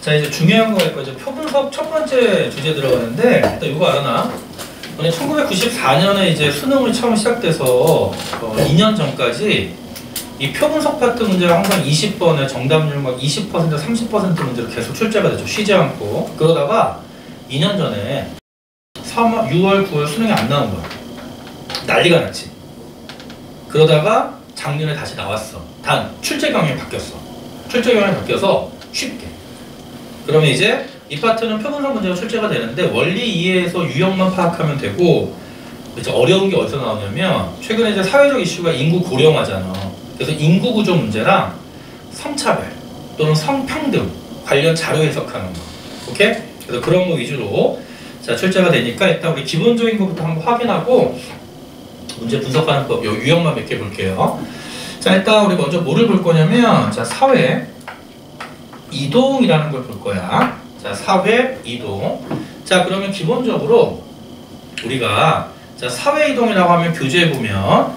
자, 이제 중요한 거 할 거죠. 표분석 첫 번째 주제 들어가는데, 일단 이거 알아나? 1994년에 이제 수능이 처음 시작돼서 2년 전까지 이 표분석 파트 문제가 항상 20번에 정답률 막 20%, 30% 문제로 계속 출제가 되죠. 쉬지 않고. 그러다가 2년 전에 6월, 9월 수능이 안 나온 거야. 난리가 났지. 그러다가 작년에 다시 나왔어. 단 출제 경향이 바뀌었어. 출제 경향이 바뀌어서 쉽게. 그러면 이제 이 파트는 표분석 문제가 출제가 되는데 원리 이해에서 유형만 파악하면 되고, 이제 어려운 게 어디서 나오냐면 최근에 이제 사회적 이슈가 인구 고령화잖아. 그래서 인구 구조 문제랑 성차별 또는 성평등 관련 자료 해석하는 거. 오케이? 그래서 그런 거 위주로 자 출제가 되니까 일단 우리 기본적인 것부터 한번 확인하고 문제 분석하는 법, 요 유형만 몇 개 볼게요. 자 일단 우리 먼저 뭐를 볼 거냐면 자 사회 이동이라는 걸 볼 거야. 자 사회 이동. 자 그러면 기본적으로 우리가 자 사회 이동이라고 하면 교재에 보면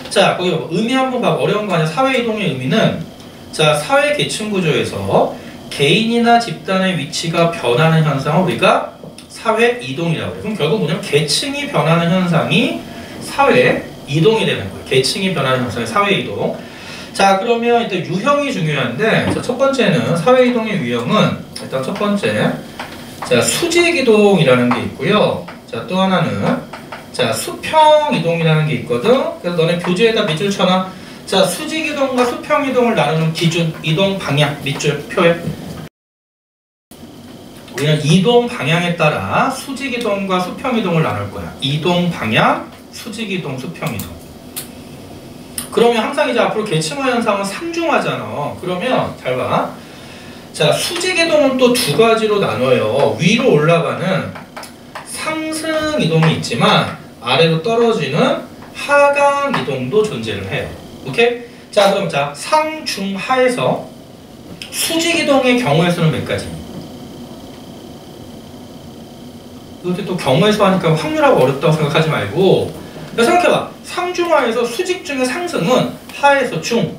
자 거기 봐봐. 의미 한번 봐. 어려운 거 아니야. 사회 이동의 의미는 자 사회 계층 구조에서 개인이나 집단의 위치가 변하는 현상을 우리가 사회 이동이라고 해요. 그럼 결국 뭐냐면 계층이 변하는 현상이 사회 이동이 되는 거예요. 계층이 변하는 현상이 사회 이동. 자 그러면 일단 유형이 중요한데 자, 첫 번째는 사회 이동의 유형은 일단 첫 번째 자 수직 이동이라는 게 있고요. 자 또 하나는 자 수평 이동이라는 게 있거든. 그래서 너네 교재에다 밑줄 쳐놔. 자 수직 이동과 수평 이동을 나누는 기준 이동 방향 밑줄 표에 우리는 이동 방향에 따라 수직 이동과 수평 이동을 나눌 거야. 이동 방향, 수직 이동, 수평 이동. 그러면 항상 이제 앞으로 계층화 현상은 상중하잖아. 그러면 잘 봐. 자 수직 이동은 또 두 가지로 나눠요. 위로 올라가는 상승 이동이 있지만 아래로 떨어지는 하강 이동도 존재를 해요. 오케이? 자 그럼 자 상중하에서 수직 이동의 경우의 수는 몇 가지? 이것도 또 경우에서 하니까 확률하고 어렵다고 생각하지 말고 생각해봐. 상중하에서 수직 중의 상승은 하에서 중,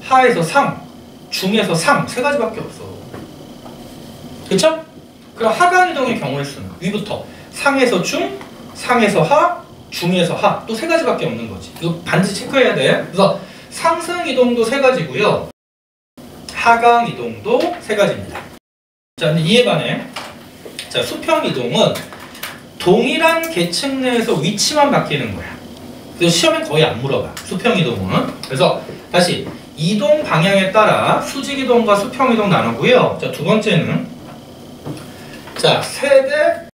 하에서 상, 중에서 상 세 가지밖에 없어. 그쵸? 그럼 하강 이동의 경우의 수는 위부터 상에서 중, 상에서 하, 중에서 하 또 세 가지밖에 없는 거지. 이거 반드시 체크해야 돼. 그래서 상승 이동도 세 가지고요. 하강 이동도 세 가지입니다. 자, 근데 이에 반해 자, 수평 이동은 동일한 계층 내에서 위치만 바뀌는 거야. 그래서 시험에 거의 안 물어봐. 수평 이동은. 그래서 다시 이동 방향에 따라 수직 이동과 수평 이동 나누고요. 자, 두 번째는 자, 세대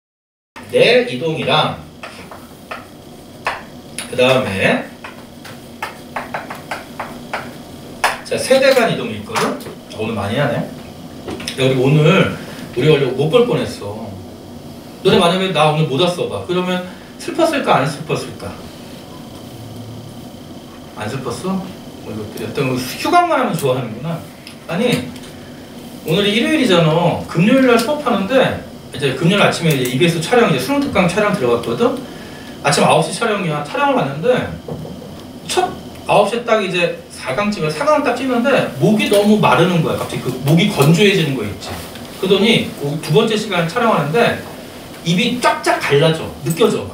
내 이동이랑 그 다음에 자, 세대 간 이동이 있거든. 오늘 많이 하네. 우리 원래 못 볼 뻔했어. 너네 만약에 나 오늘 못 왔어 봐. 그러면 슬펐을까 안 슬펐을까? 안 슬펐어? 어떤 휴강만 하면 좋아하는구나. 아니 오늘이 일요일이잖아. 금요일날 수업하는데 이제 금요일 아침에 이제 EBS 촬영 이제 수능 특강 촬영 들어갔거든. 아침 9시 촬영이야. 촬영을 갔는데 첫 9시에 딱 이제 4강을 딱 찍는데 목이 너무 마르는 거야. 갑자기 그 목이 건조해지는 거 있지. 그러더니 두 번째 시간 촬영하는데 입이 쫙쫙 갈라져. 느껴져.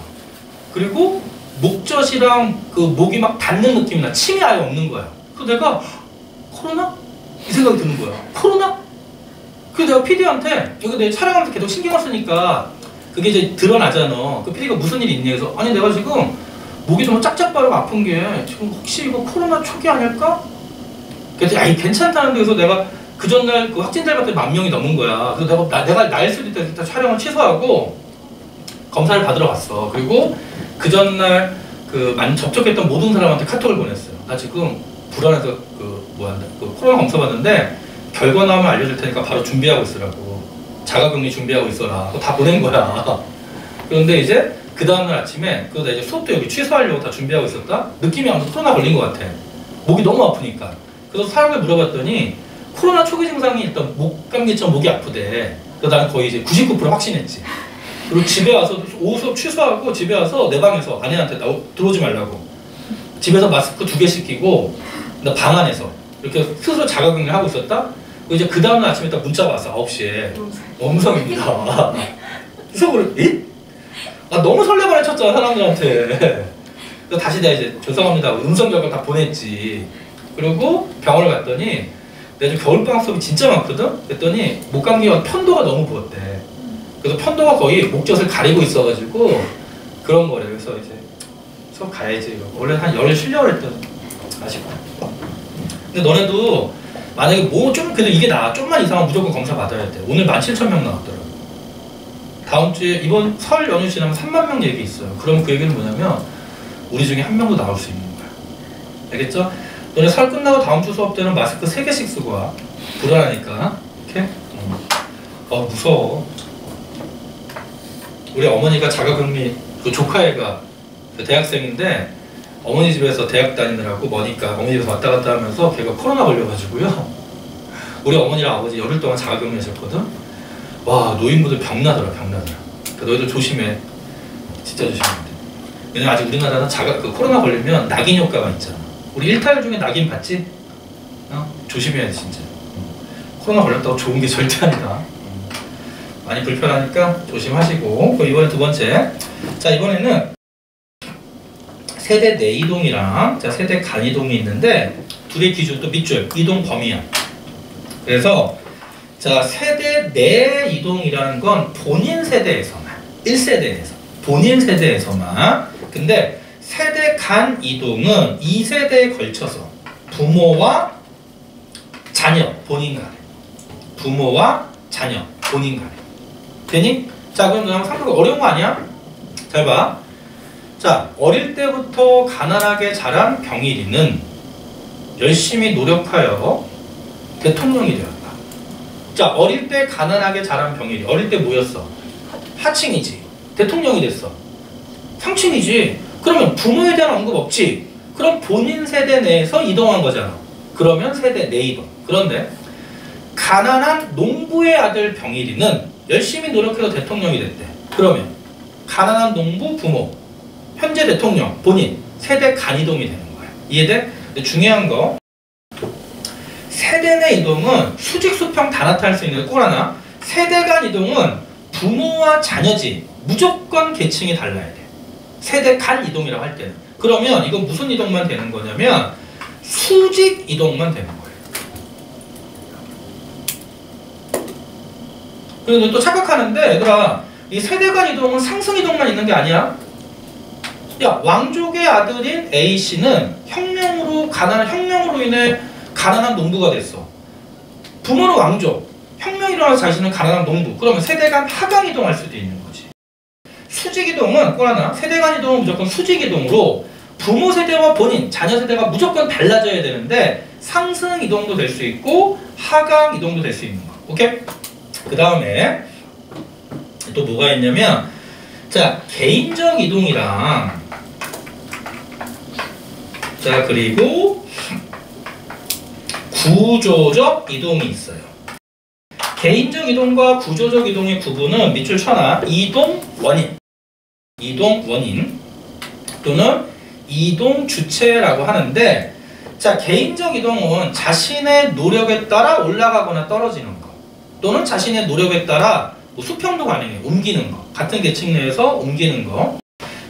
그리고 목젖이랑 그 목이 막 닿는 느낌이 나. 침이 아예 없는 거야. 그래서 내가 코로나? 이 생각이 드는 거야. 코로나? 그래서 내가 PD한테 여기 내 촬영하면서 계속 신경을 쓰니까 그게 이제 드러나잖아. 그 PD가 무슨 일이 있니? 그래서 아니 내가 지금 목이 좀 짝짝바르고 아픈 게 지금 혹시 이거 코로나 초기 아닐까? 그래서 아니 괜찮다는데 그래서 내가 그 전날 그 확진자가 10,000명이 넘은 거야. 그래서 내가 날 수도 있다 일단 촬영을 취소하고 검사를 받으러 갔어. 그리고 그 전날 그 접촉했던 모든 사람한테 카톡을 보냈어요. 나 지금 불안해서 그 코로나 검사 받는데 결과 나오면 알려줄 테니까 바로 준비하고 있으라고. 자가격리 준비하고 있어라. 다 보낸 거야. 그런데 이제 그 다음날 아침에 그러다 이제 수업도 여기 취소하려고 다 준비하고 있었다. 느낌이 아무튼 코로나 걸린 것 같아. 목이 너무 아프니까. 그래서 사람을 물어봤더니 코로나 초기 증상이 일단 목 감기처럼 목이 아프대. 그래서 나는 거의 이제 99% 확신했지. 그리고 집에 와서 오후 수업 취소하고 집에 와서 내 방에서 아내한테 들어오지 말라고. 집에서 마스크 2개씩 끼고 나 방 안에서 이렇게 스스로 자가격리를 하고 있었다. 이제 그 다음날 아침에 딱 문자가 왔어. 9시에. 엄성입니다. 그래서 그래, 너무 설레발을 쳤잖아, 사람들한테. 그래서 다시 내가 이제 죄송합니다. 음성 결과 다 보냈지. 그리고 병원을 갔더니 내가 좀 겨울방학 수업이 진짜 많거든? 그랬더니 목감기가 편도가 너무 부었대. 그래서 편도가 거의 목젖을 가리고 있어가지고 그런 거래. 그래서 이제 수업 가야지. 이러고. 원래 한 열흘 쉬려고 했더니 아쉽다. 근데 너네도 만약에 뭐 좀 그래도 이게 나아. 좀만 이상은 무조건 검사 받아야 돼. 오늘 17,000명 나왔더라고. 다음 주에 이번 설 연휴 지나면 3만 명 얘기 있어요. 그럼 그 얘기는 뭐냐면 우리 중에 한 명도 나올 수 있는 거야. 알겠죠? 너네 설 끝나고 다음 주 수업 때는 마스크 3개씩 쓰고 와. 불안하니까. 오케이? 무서워. 우리 어머니가 자가격리, 그 조카애가 그 대학생인데 어머니 집에서 대학 다니느라고 머니까 어머니 집에서 왔다 갔다 하면서 걔가 코로나 걸려가지고요. 우리 어머니랑 아버지 열흘 동안 자가격리 하셨거든? 와, 노인분들 병나더라. 그러니까 너희들 조심해. 진짜 조심해야 돼. 왜냐면 아직 우리나라는 그 코로나 걸리면 낙인 효과가 있잖아. 우리 일탈 중에 낙인 봤지? 조심해야 돼, 진짜. 코로나 걸렸다고 좋은 게 절대 아니다. 많이 불편하니까 조심하시고. 그럼 이번에 두 번째. 자, 이번에는 세대 내 이동이랑 세대 간 이동이 있는데 둘의 기준 또 밑줄, 이동 범위야. 그래서 자, 세대 내 이동이라는 건 본인 세대에서만, 1세대에서, 본인 세대에서만. 근데 세대 간 이동은 2세대에 걸쳐서 부모와 자녀, 본인 간에. 부모와 자녀, 본인 간에. 되니? 자, 그럼 너랑 상대가 어려운 거 아니야? 잘 봐. 자, 어릴 때부터 가난하게 자란 병일이는 열심히 노력하여 대통령이 되었다. 자, 어릴 때 가난하게 자란 병일이. 어릴 때 뭐였어? 하층이지. 대통령이 됐어. 상층이지. 그러면 부모에 대한 언급 없지. 그럼 본인 세대 내에서 이동한 거잖아. 그러면 세대 내 이동. 그런데 가난한 농부의 아들 병일이는 열심히 노력해서 대통령이 됐대. 그러면 가난한 농부 부모, 현재 대통령, 본인, 세대 간 이동이 되는 거야. 이해돼? 근데 중요한 거, 세대 내 이동은 수직, 수평 다 나타날 수 있는 거 꼭 하나. 세대 간 이동은 부모와 자녀지 무조건 계층이 달라야 돼. 세대 간 이동이라고 할 때는. 그러면 이건 무슨 이동만 되는 거냐면 수직 이동만 되는 거예요. 그리고 또 착각하는데 얘들아, 이 세대 간 이동은 상승 이동만 있는 게 아니야. 야, 왕족의 아들인 A씨는 혁명으로 인해 가난한 농부가 됐어. 부모는 왕족, 혁명이 일어나서 자신은 가난한 농부. 그러면 세대 간 하강 이동할 수도 있는 거지. 수직 이동은 꼭 하나, 세대 간 이동은 무조건 수직 이동으로 부모 세대와 본인, 자녀 세대가 무조건 달라져야 되는데 상승 이동도 될 수 있고 하강 이동도 될 수 있는 거. 오케이? 그 다음에 또 뭐가 있냐면, 자, 개인적 이동이랑, 자, 그리고 구조적 이동이 있어요. 개인적 이동과 구조적 이동의 구분은 밑줄 쳐놔. 이동 원인 또는 이동 주체라고 하는데, 자, 개인적 이동은 자신의 노력에 따라 올라가거나 떨어지는 거, 또는 자신의 노력에 따라 뭐 수평도 가능해. 옮기는 거, 같은 계층 내에서 옮기는 거,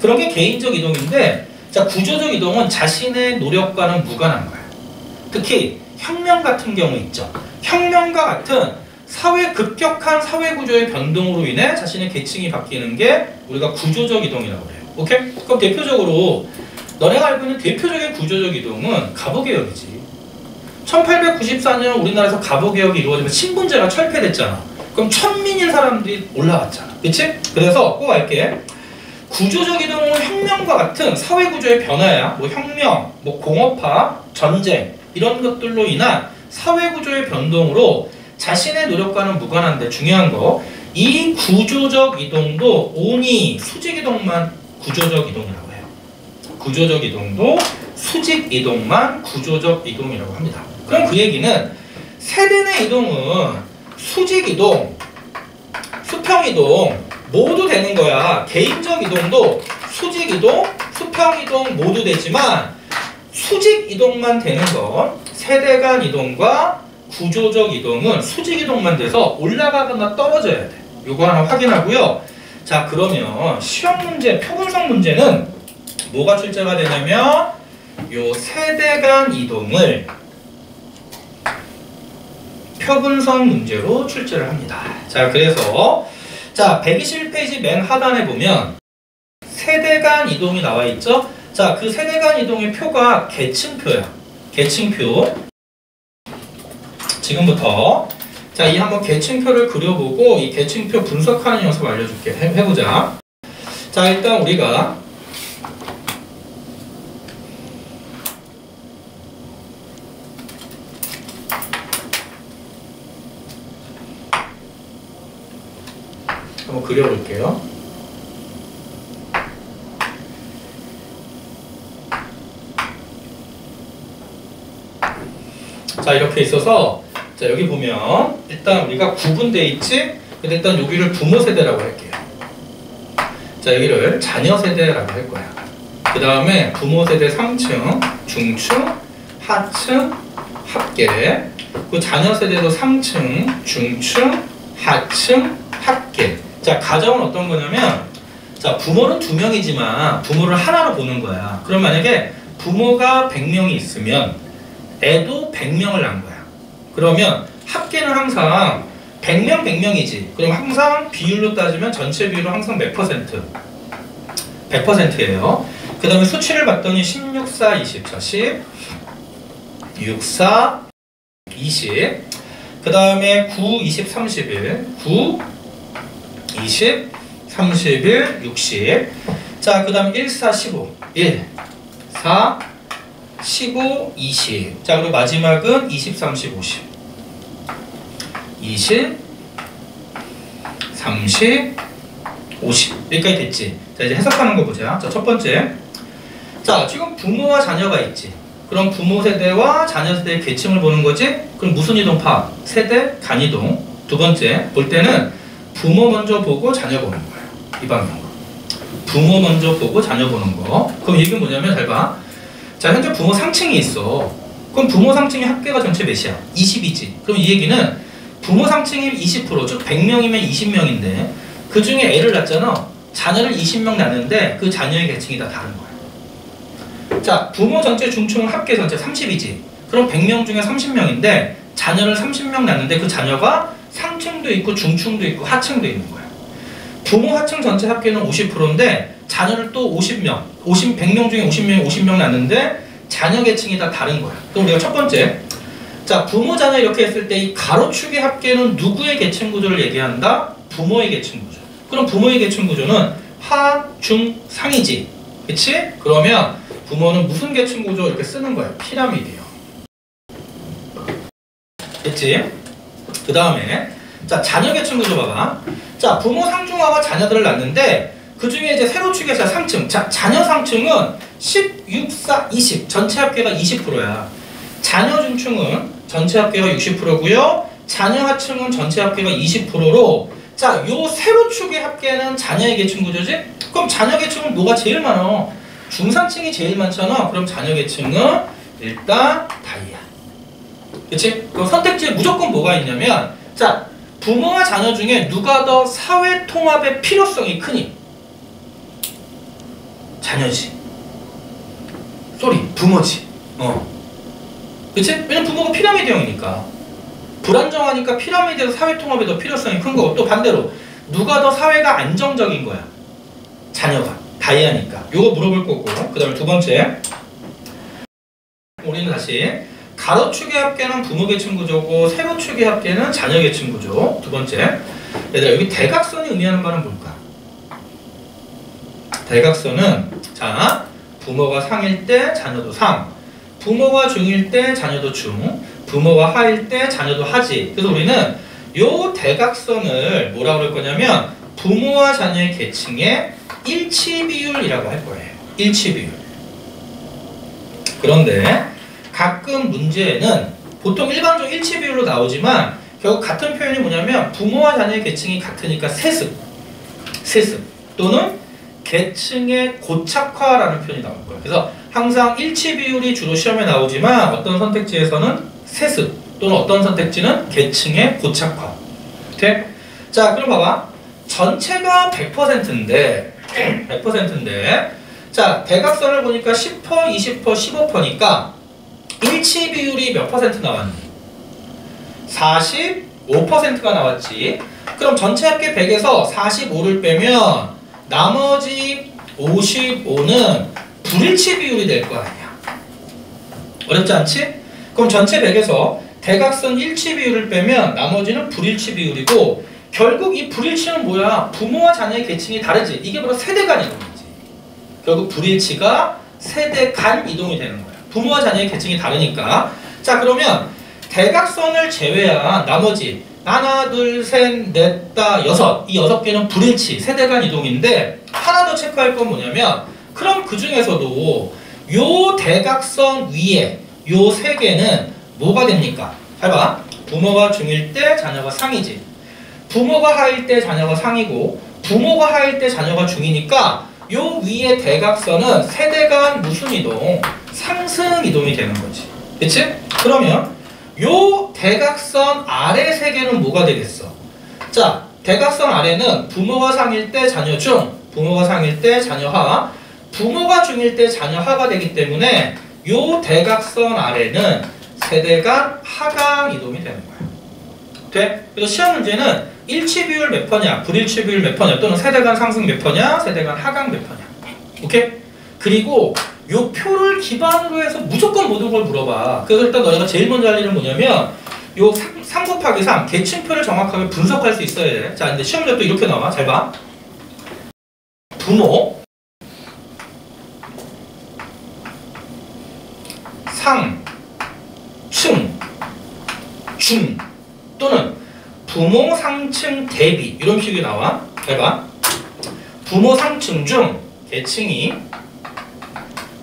그런 게 개인적 이동인데, 자, 구조적 이동은 자신의 노력과는 무관한 거야. 특히 혁명 같은 경우 있죠. 혁명과 같은 급격한 사회 구조의 변동으로 인해 자신의 계층이 바뀌는 게 우리가 구조적 이동이라고 해요. 오케이? 그럼 대표적으로 너네가 알고 있는 대표적인 구조적 이동은 갑오개혁이지. 1894년 우리나라에서 갑오개혁이 이루어지면 신분제가 철폐됐잖아. 그럼 천민인 사람들이 올라왔잖아. 그치? 그래서 꼭 알게. 구조적 이동은 혁명과 같은 사회 구조의 변화야. 뭐 혁명, 뭐 공업화, 전쟁 이런 것들로 인한 사회 구조의 변동으로 자신의 노력과는 무관한데, 중요한 거, 이 구조적 이동도 온이 수직 이동만 구조적 이동이라고 해요. 구조적 이동도 수직 이동만 구조적 이동이라고 합니다. 그럼 그 얘기는 세대 내 이동은 수직 이동, 수평 이동 모두 되는 거야. 개인적 이동도 수직 이동, 수평 이동 모두 되지만 수직 이동만 되는 건 세대 간 이동과 구조적 이동은 수직 이동만 돼서 올라가거나 떨어져야 돼. 요거 하나 확인하고요. 자, 그러면 시험 문제, 표분석 문제는 뭐가 출제가 되냐면 요 세대 간 이동을 표분석 문제로 출제를 합니다. 자, 그래서 자, 121페이지 맨 하단에 보면 세대 간 이동이 나와 있죠? 자, 그 세대 간 이동의 표가 계층표야. 계층표. 지금부터 자, 이 한번 계층표를 그려보고 이 계층표 분석하는 연습 알려줄게. 해보자. 자, 일단 우리가 한번 그려볼게요. 자, 이렇게 있어서 자, 여기 보면 일단 우리가 구분되어 있지? 근데 일단 여기를 부모 세대라고 할게요. 자, 여기를 자녀 세대라고 할 거야. 그 다음에 부모 세대 상층, 중층, 하층, 합계. 그 자녀 세대도 상층, 중층, 하층, 합계. 자, 가정은 어떤 거냐면 자, 부모는 2명이지만 부모를 하나로 보는 거야. 그럼 만약에 부모가 100명이 있으면 애도 100명을 낳은 거야. 그러면 합계는 항상 100명 100명이지. 그럼 항상 비율로 따지면 전체 비율은 항상 몇 퍼센트? 100%예요. 그 다음에 수치를 봤더니 16, 4, 20. 자, 10, 6, 4, 20. 그 다음에 9, 20, 31. 9, 20, 31, 60. 자, 그 다음에 1, 4, 15. 1, 4, 15, 20. 자, 그리고 마지막은 20, 30, 50. 20, 30, 50. 여기까지 됐지? 자, 이제 해석하는 거 보자. 자, 첫 번째. 자, 지금 부모와 자녀가 있지. 그럼 부모 세대와 자녀 세대의 계층을 보는 거지? 그럼 무슨 이동 파악? 세대, 간 이동. 두 번째, 볼 때는 부모 먼저 보고 자녀 보는 거야. 이 방향으로. 부모 먼저 보고 자녀 보는 거. 그럼 이게 뭐냐면, 잘 봐. 자, 현재 부모 상층이 있어. 그럼 부모 상층의 합계가 전체 몇이야? 20이지. 그럼 이 얘기는 부모 상층이 20%, 즉 100명이면 20명인데 그 중에 애를 낳잖아. 자녀를 20명 낳는데 그 자녀의 계층이 다 다른 거야. 자, 부모 전체 중층은 합계 전체 30이지. 그럼 100명 중에 30명인데 자녀를 30명 낳는데 그 자녀가 상층도 있고 중층도 있고 하층도 있는 거야. 부모 하층 전체 합계는 50%인데 자녀를 또 50명, 100명 중에 50명 낳는데 자녀 계층이 다 다른 거야. 그럼 우리가 첫 번째, 자, 부모 자녀 이렇게 했을 때 이 가로축의 합계는 누구의 계층 구조를 얘기한다? 부모의 계층 구조. 그럼 부모의 계층 구조는 하, 중, 상이지. 그치? 그러면 부모는 무슨 계층 구조 이렇게 쓰는 거야? 피라미드요. 됐지? 그 다음에 자, 자녀 계층 구조 봐봐. 자, 부모 상중하가 자녀들을 낳는데 그 중에 이제 세로 축에서 상층. 자, 자녀 상층은 10, 6, 4, 20. 전체 합계가 20%야. 자녀 중층은 전체 합계가 60%고요. 자녀 하층은 전체 합계가 20%로 자, 요 세로축의 합계는 자녀의 계층 구조지? 그럼 자녀 계층은 뭐가 제일 많아? 중산층이 제일 많잖아. 그럼 자녀 계층은 일단 다이야. 그치? 그럼 선택지에 무조건 뭐가 있냐면 자, 부모와 자녀 중에 누가 더 사회 통합의 필요성이 크니? 자녀지. 쏘리, 부모지. 그치? 왜냐면 부모가 피라미드형이니까. 불안정하니까 피라미드에서 사회 통합에 더 필요성이 큰 거고 또 반대로 누가 더 사회가 안정적인 거야? 자녀가. 다이아니까. 요거 물어볼 거고 그 다음에 두 번째 우리는 다시 가로축의 합계는 부모 계층 구조고 세로축의 합계는 자녀 계층 구조. 두 번째 얘들아 여기 대각선이 의미하는 바는 뭘까? 대각선은 자 부모가 상일 때 자녀도 상 부모가 중일 때 자녀도 중 부모가 하일 때 자녀도 하지. 그래서 우리는 요 대각선을 뭐라고 그럴 거냐면 부모와 자녀의 계층의 일치 비율이라고 할 거예요. 일치 비율. 그런데 가끔 문제에는 보통 일반적으로 일치 비율로 나오지만 결국 같은 표현이 뭐냐면 부모와 자녀의 계층이 같으니까 세습 또는 계층의 고착화라는 표현이 나올 거예요. 그래서 항상 일치 비율이 주로 시험에 나오지만 어떤 선택지에서는 세습 또는 어떤 선택지는 계층의 고착화. 돼? 자, 그럼 봐봐. 전체가 100%인데 100%인데 자, 대각선을 보니까 10%, 20%, 15%니까 일치 비율이 몇 퍼센트 나왔니? 45%가 나왔지. 그럼 전체 합계 100에서 45를 빼면 나머지 55는 불일치 비율이 될 거 아니야. 어렵지 않지? 그럼 전체 100에서 대각선 일치 비율을 빼면 나머지는 불일치 비율이고, 결국 이 불일치는 뭐야? 부모와 자녀의 계층이 다르지. 이게 바로 세대 간 이동이지. 결국 불일치가 세대 간 이동이 되는 거야. 부모와 자녀의 계층이 다르니까. 자, 그러면 대각선을 제외한 나머지 하나, 둘, 셋, 넷, 다, 여섯. 이 6개는 불일치, 세대 간 이동인데, 하나 더 체크할 건 뭐냐면, 그럼 그 중에서도 요 대각선 위에 요 3개는 뭐가 됩니까? 잘 봐. 부모가 중일 때 자녀가 상이지. 부모가 하일 때 자녀가 상이고, 부모가 하일 때 자녀가 중이니까 요 위에 대각선은 세대 간 무슨 이동? 상승 이동이 되는 거지. 그치? 그러면 요 대각선 아래 3개는 뭐가 되겠어? 자, 대각선 아래는 부모가 상일 때 자녀 중, 부모가 상일 때 자녀 하, 부모가 중일 때 자녀 하가 되기 때문에 요 대각선 아래는 세대 간 하강 이동이 되는 거야. 돼? 그래서 시험 문제는 일치 비율 몇 퍼냐, 불일치 비율 몇 퍼냐, 또는 세대 간 상승 몇 퍼냐, 세대 간 하강 몇 퍼냐. 오케이? 그리고 요 표를 기반으로 해서 무조건 모든 걸 물어봐. 그래서 일단 너희가 제일 먼저 할 일은 뭐냐면 요 3 곱하기 3 계층표를 정확하게 분석할 수 있어야 돼. 자, 근데 시험 문제 또 이렇게 나와. 잘 봐. 부모 상 층 중 또는 부모 상층 대비 이런 식이 나와. 잘 봐. 부모 상층 중 계층이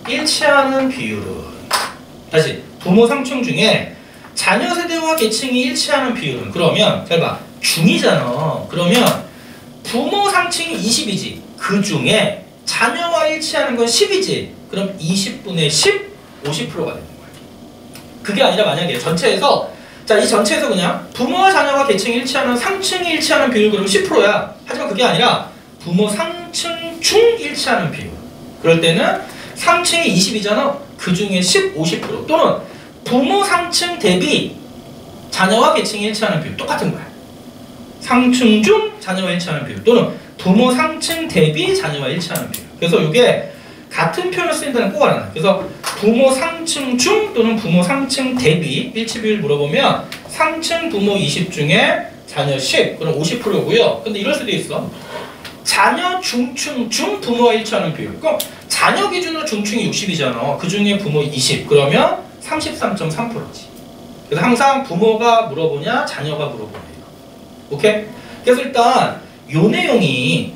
일치하는 비율은, 다시 부모 상층 중에 자녀 세대와 계층이 일치하는 비율은, 그러면 잘 봐. 중이잖아. 그러면 부모 상층이 20이지. 그 중에 자녀와 일치하는 건 10이지. 그럼 20분의 10, 50%가 되는 거야. 그게 아니라 만약에 전체에서, 자, 이 전체에서 그냥 부모와 자녀가 계층이 일치하는 상층이 일치하는 비율 그럼 10%야. 하지만 그게 아니라 부모 상층 중 일치하는 비율. 그럴 때는 상층이 20이잖아. 그 중에 10, 50% 또는 부모 상층 대비 자녀와 계층이 일치하는 비율 똑같은 거야. 상층 중 자녀와 일치하는 비율 또는 부모 상층 대비 자녀와 일치하는 비율. 그래서 이게 같은 표현을 쓰인다는 꼭 알아놔. 그래서 부모 상층 중 또는 부모 상층 대비 일치 비율 물어보면 상층 부모 20 중에 자녀 10 그럼 50%고요. 근데 이럴 수도 있어. 자녀 중층 중 부모와 일치하는 비율. 그럼 자녀 기준으로 중층이 60이잖아. 그 중에 부모 20 그러면 33.3%지. 그래서 항상 부모가 물어보냐 자녀가 물어보냐. 오케이? 그래서 일단 요 내용이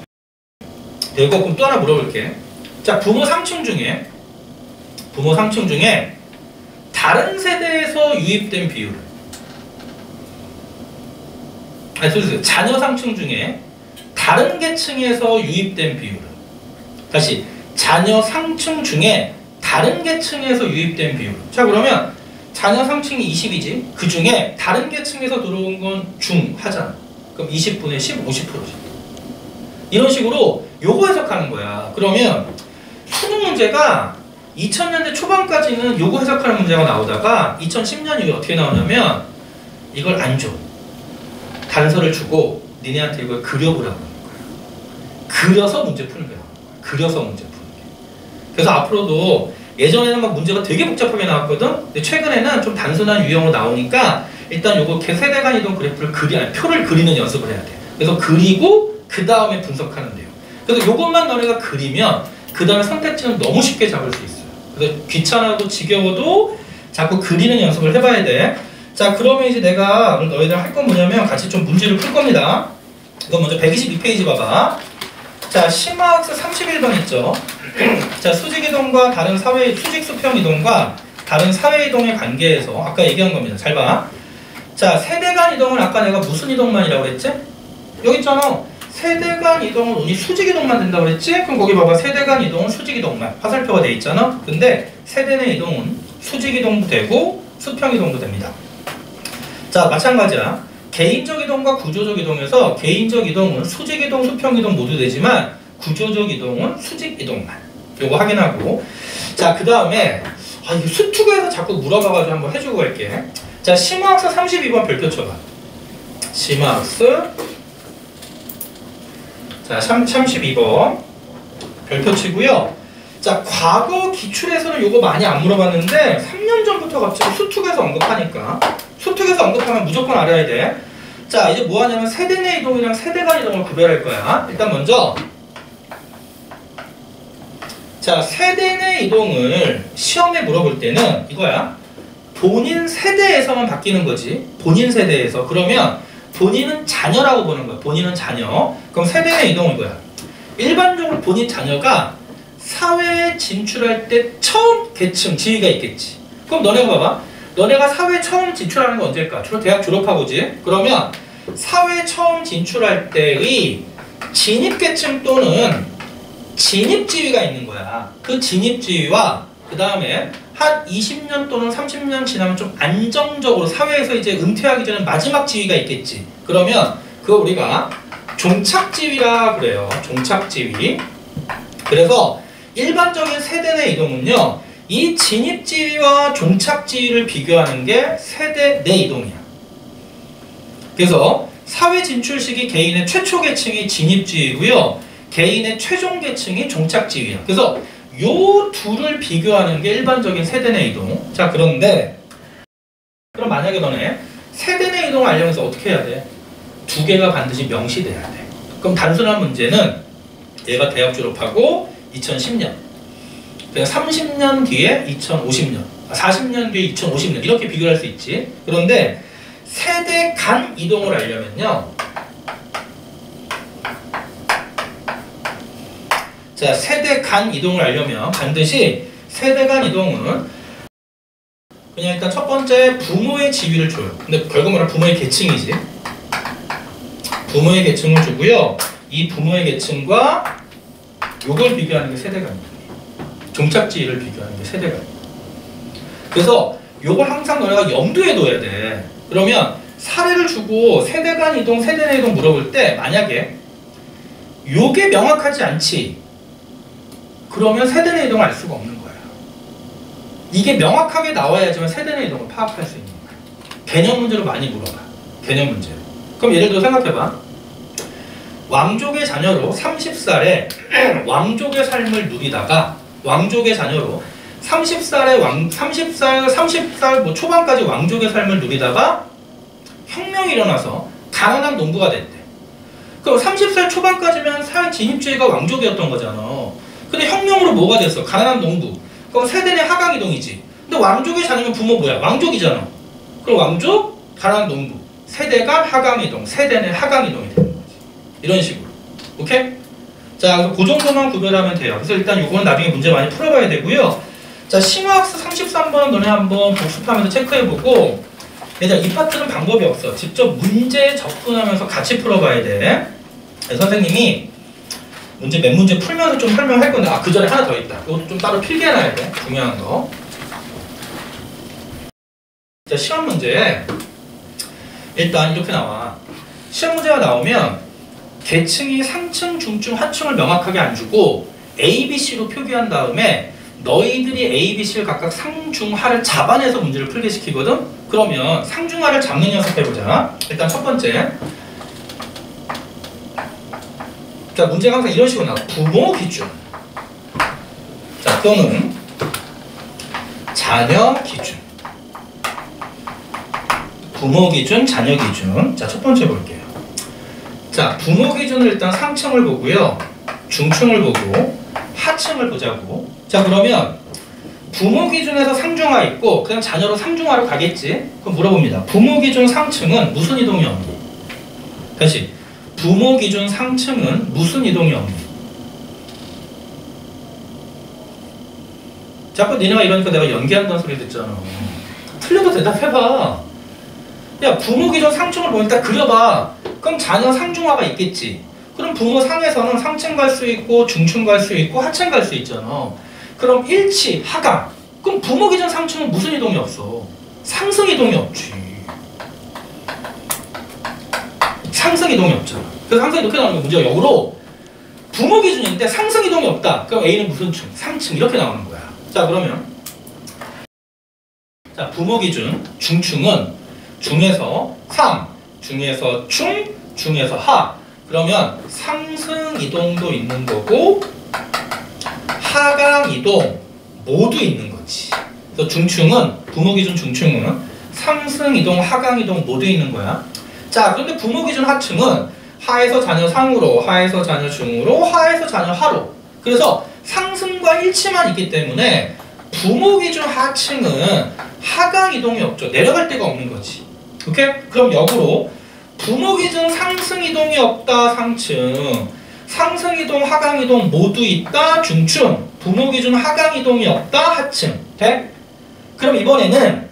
이거 그럼 또 하나 물어볼게. 자, 부모 상층 중에 다른 세대에서 유입된 비율은, 자녀 상층 중에 다른 계층에서 유입된 비율은, 다시 자녀 상층 중에 다른 계층에서 유입된 비율은. 자, 그러면 자녀 상층이 20이지. 그 중에 다른 계층에서 들어온 건 중 하잖아. 그럼 20분의 10, 50%지. 이런 식으로 요거 해석하는 거야. 그러면 수능 문제가 2000년대 초반까지는 요거 해석하는 문제가 나오다가 2010년 이후에 어떻게 나오냐면 이걸 안 줘. 단서를 주고 니네한테 이걸 그려보라고 하는 거야. 그려서 문제 푸는 거야. 그려서 문제 푸는 게. 그래서 앞으로도 예전에는 막 문제가 되게 복잡하게 나왔거든. 근데 최근에는 좀 단순한 유형으로 나오니까 일단 요거 세대 간 이동 그래프를 표를 그리는 연습을 해야 돼. 그래서 그리고 그 다음에 분석하는데요. 그래서 요것만 너네가 그리면 그 다음에 선택지는 너무 쉽게 잡을 수 있어요. 그래서 귀찮아도 지겨워도 자꾸 그리는 연습을 해봐야 돼. 자, 그러면 이제 내가 오늘 너희들 할 건 뭐냐면 같이 좀 문제를 풀 겁니다. 이거 먼저 122페이지 봐봐. 자, 심화학습 31번 있죠. 자, 수직이동과 다른 수직 수평 이동과 다른 사회 이동의 관계에서 아까 얘기한 겁니다. 잘 봐. 자, 세대 간 이동은 아까 내가 무슨 이동만이라고 그랬지? 여기 있잖아. 세대 간 이동은 오늘 수직 이동만 된다고 그랬지? 그럼 거기 봐봐. 세대 간 이동은 수직 이동만. 화살표가 돼 있잖아. 근데 세대 내 이동은 수직 이동도 되고 수평 이동도 됩니다. 자, 마찬가지야. 개인적 이동과 구조적 이동에서 개인적 이동은 수직 이동, 수평 이동 모두 되지만 구조적 이동은 수직 이동만. 요거 확인하고. 자, 그 다음에 이게 수투가에서 자꾸 물어봐가지고 한번 해주고 갈게. 자, 심화학습 32번 별표 쳐봐. 심화학습 자, 32번 별표 치고요. 자, 과거 기출에서는 요거 많이 안 물어봤는데 3년 전부터 갑자기 수투에서 언급하니까 수투에서 언급하면 무조건 알아야 돼. 자, 이제 뭐 하냐면 세대 내 이동이랑 세대 간 이동을 구별할 거야. 일단 먼저 자, 세대 내 이동을 시험에 물어볼 때는 이거야. 본인 세대에서만 바뀌는 거지. 본인 세대에서. 그러면 본인은 자녀라고 보는 거야. 본인은 자녀. 그럼 세대 내 이동은 이거야. 일반적으로 본인 자녀가 사회에 진출할 때 처음 계층 지위가 있겠지. 그럼 너네가 봐봐. 너네가 사회에 처음 진출하는 건 언제일까? 주로 대학 졸업하고지. 그러면 사회에 처음 진출할 때의 진입계층 또는 진입지위가 있는 거야. 그 진입지위와 그 다음에 한 20년 또는 30년 지나면 좀 안정적으로 사회에서 이제 은퇴하기 전에 마지막 지위가 있겠지. 그러면 그거 우리가 종착지위라 그래요. 종착지위. 그래서 일반적인 세대 내 이동은요. 이 진입지위와 종착지위를 비교하는 게 세대 내 이동이야. 그래서 사회 진출 시기 개인의 최초 계층이 진입지위고요. 개인의 최종 계층이 종착지위야. 그래서 요 둘을 비교하는 게 일반적인 세대 내 이동. 자, 그런데 그럼 만약에 너네 세대 내 이동을 알려면서 어떻게 해야 돼? 두 개가 반드시 명시돼야 돼. 그럼 단순한 문제는 얘가 대학 졸업하고 2010년 그냥 30년 뒤에 2050년 40년 뒤에 2050년 이렇게 비교할 수 있지. 그런데 세대 간 이동을 알려면요. 자, 세대 간 이동을 알려면 반드시 세대 간 이동은 그냥 일단 첫 번째 부모의 지위를 줘요. 근데 결국 말하면 부모의 계층이지. 부모의 계층을 주고요. 이 부모의 계층과 요걸 비교하는 게 세대 간 이동이에요. 종착지위를 비교하는 게 세대 간 이동. 그래서 요걸 항상 너네가 염두에 둬야 돼. 그러면 사례를 주고 세대 간 이동, 세대 내 이동 물어볼 때 만약에 요게 명확하지 않지. 그러면 세대 내 이동을 알 수가 없는 거야. 이게 명확하게 나와야지만 세대 내 이동을 파악할 수 있는 거야. 개념 문제로 많이 물어봐. 개념 문제로. 그럼 예를 들어 생각해봐. 왕족의 자녀로 30살에 왕족의 삶을 누리다가 왕족의 자녀로 30살 뭐 초반까지 왕족의 삶을 누리다가 혁명이 일어나서 가난한 농부가 됐대. 그럼 30살 초반까지면 사회 진입주의가 왕족이었던 거잖아. 근데 혁명으로 뭐가 됐어? 가난한 농부. 그럼 세대 내 하강 이동이지. 근데 왕족의 자녀면 부모 뭐야? 왕족이잖아. 그럼 왕족, 가난한 농부. 세대가 하강 이동, 세대 내 하강 이동이 되는 거지. 이런 식으로. 오케이? 자, 그래서 그 정도만 구별하면 돼요. 그래서 일단 이건 나중에 문제 많이 풀어봐야 되고요. 자, 심화학습 33번 너네 한번 복습하면서 체크해보고, 얘들아, 이 파트는 방법이 없어. 직접 문제 접근하면서 같이 풀어봐야 돼. 선생님이 문제 몇 문제 풀면서 좀 설명할 건데, 그 전에 하나 더 있다. 이것도 좀 따로 필기해놔야 돼. 중요한 거. 자, 시험 문제. 일단 이렇게 나와. 시험 문제가 나오면 계층이 상층, 중층, 하층을 명확하게 안 주고 A, B, C로 표기한 다음에 너희들이 A, B, C를 각각 상, 중, 하를 잡아내서 문제를 풀게 시키거든? 그러면 상, 중, 하를 잡는 연습해보자. 일단 첫 번째. 자, 문제가 항상 이런 식으로 나와. 부모 기준. 자, 또는 자녀 기준. 부모 기준, 자녀 기준. 자, 첫 번째 볼게요. 자, 부모 기준을 일단 상층을 보고요. 중층을 보고 하층을 보자고. 자, 그러면 부모 기준에서 상중하 있고 그냥 자녀로 상중하로 가겠지? 그럼 물어봅니다. 부모 기준 상층은 무슨 이동이 없니? 다시. 부모 기준 상층은 무슨 이동이 없니? 자꾸 니네가 이러니까 내가 연기한다는 소리 듣잖아. 틀려도 대답해봐. 야, 부모 기준 상층을 보니까 그려봐. 그럼 자녀 상중하가 있겠지. 그럼 부모 상에서는 상층 갈 수 있고 중층 갈 수 있고 하층 갈 수 있잖아. 그럼 일치, 하강. 그럼 부모 기준 상층은 무슨 이동이 없어? 상승 이동이 없지. 상승 이동이 없잖아. 그래서 항상 이렇게 나오는 거 문제가 역으로 부모 기준인데 상승 이동이 없다. 그럼 A는 무슨 층? 상층 이렇게 나오는 거야. 자 그러면 자 부모 기준 중층은 중에서 상, 중에서 충, 중에서 하. 그러면 상승 이동도 있는 거고 하강 이동 모두 있는 거지. 그래서 중층은 부모 기준 중층은 상승 이동, 하강 이동 모두 있는 거야. 자, 그런데 부모 기준 하층은 하에서 자녀 상으로, 하에서 자녀 중으로, 하에서 자녀 하로. 그래서 상승과 일치만 있기 때문에 부모 기준 하층은 하강 이동이 없죠. 내려갈 데가 없는 거지. 오케이? 그럼 역으로 부모 기준 상승 이동이 없다 상층, 상승 이동, 하강 이동 모두 있다 중층, 부모 기준 하강 이동이 없다 하층. 돼? 그럼 이번에는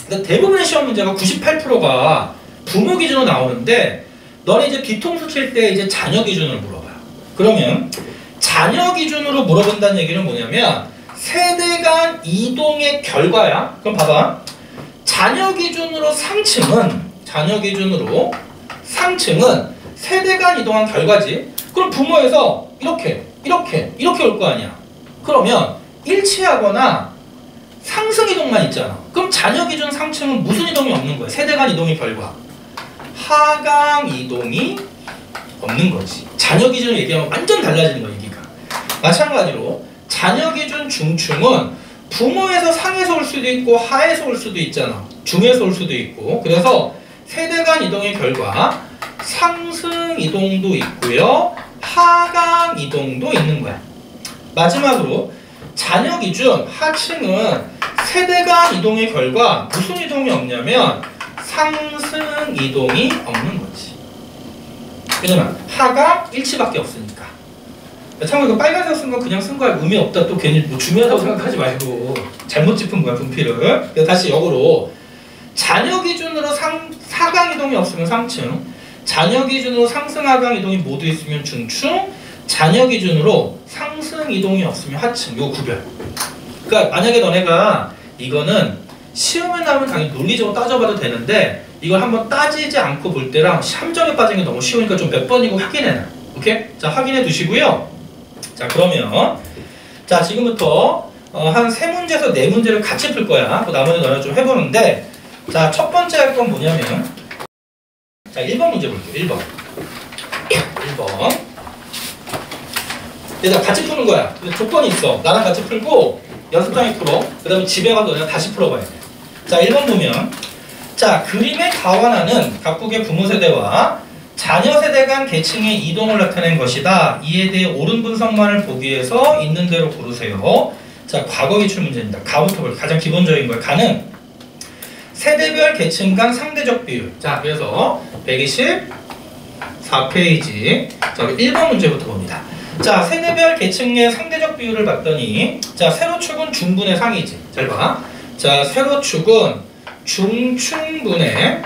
대부분의 시험 문제가 98%가 부모 기준으로 나오는데 너네 이제 뒤통수 칠 때 이제 자녀 기준으로 물어봐요. 그러면 자녀 기준으로 물어본다는 얘기는 뭐냐면 세대 간 이동의 결과야. 그럼 봐봐. 자녀 기준으로 상층은 세대 간 이동한 결과지. 그럼 부모에서 이렇게 올 거 아니야. 그러면 일치하거나 상승 이동만 있잖아. 그럼 자녀 기준 상층은 무슨 이동이 없는 거야? 세대 간 이동의 결과. 하강 이동이 없는 거지. 자녀 기준을 얘기하면 완전 달라지는 거야, 얘기가. 마찬가지로 자녀 기준 중층은 부모에서 상에서 올 수도 있고 하에서 올 수도 있잖아. 중에서 올 수도 있고. 그래서 세대 간 이동의 결과 상승 이동도 있고요. 하강 이동도 있는 거야. 마지막으로 자녀 기준 하층은 세대 간 이동의 결과 무슨 이동이 없냐면 상승 이동이 없는 거지. 왜냐면 하강 일치밖에 없으니까. 참고로 빨간색 쓴 건 그냥 쓴 거야. 의미 없다. 또 괜히 뭐 중요하다고 생각하지 말고 잘못 짚은 거야, 분필을. 다시 역으로 자녀 기준으로 하강 이동이 없으면 상층, 자녀 기준으로 상승 하강 이동이 모두 있으면 중층, 자녀 기준으로 상승 이동이 없으면 하층. 요 구별. 그러니까 만약에 너네가 이거는 시험에 나오면 당연히 논리적으로 따져봐도 되는데 이걸 한번 따지지 않고 볼 때랑 함정에 빠진 게 너무 쉬우니까 좀 몇 번이고 확인해놔. 오케이? 자, 확인해 두시고요. 자, 그러면 자, 지금부터 한 3문제에서 4문제를 같이 풀 거야. 그 나머지 너네 좀 해보는데 자, 첫 번째 할 건 뭐냐면 자, 1번 문제 볼게요. 1번. 얘들아 같이 푸는 거야. 근데 조건이 있어. 나랑 같이 풀고 연습장에 풀어. 그 다음에 집에 가서 너네가 다시 풀어봐야 돼. 자, 1번 보면 자, 그림에 가완하는 각국의 부모 세대와 자녀 세대 간 계층의 이동을 나타낸 것이다. 이에 대해 옳은 분석만을 보기 위해서 있는 대로 고르세요. 자, 과거 기출 문제입니다. 가부터 볼게요. 가장 기본적인 거예요. 가는 세대별 계층 간 상대적 비율. 자, 그래서 124페이지. 자, 1번 문제부터 봅니다. 자, 세대별 계층의 상대적 비율을 봤더니 자, 세로축은 중분의 상이지. 잘 봐. 자, 세로축은 중층분의